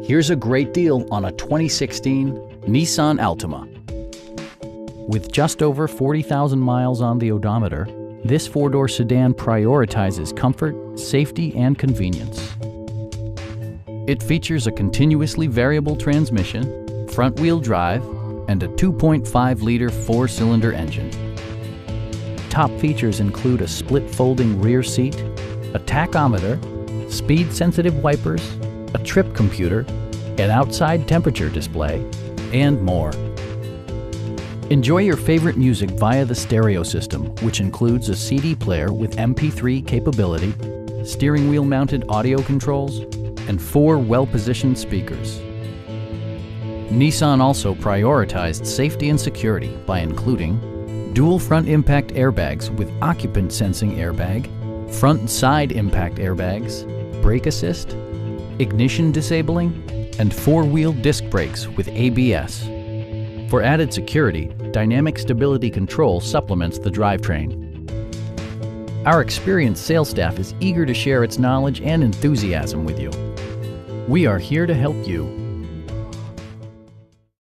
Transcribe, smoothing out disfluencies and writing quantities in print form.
Here's a great deal on a 2016 Nissan Altima. With just over 40,000 miles on the odometer, this four-door sedan prioritizes comfort, safety, and convenience. It features a continuously variable transmission, front-wheel drive, and a 2.5-liter four-cylinder engine. Top features include a split folding rear seat, a tachometer, speed-sensitive wipers, a trip computer, an outside temperature display, and more. Enjoy your favorite music via the stereo system, which includes a CD player with MP3 capability, steering wheel mounted audio controls, and 4 well-positioned speakers. Nissan also prioritized safety and security by including dual front impact airbags with occupant sensing airbag, front and side impact airbags, brake assist, ignition disabling, and 4-wheel disc brakes with ABS. For added security, dynamic stability control supplements the drivetrain. Our experienced sales staff is eager to share its knowledge and enthusiasm with you. We are here to help you.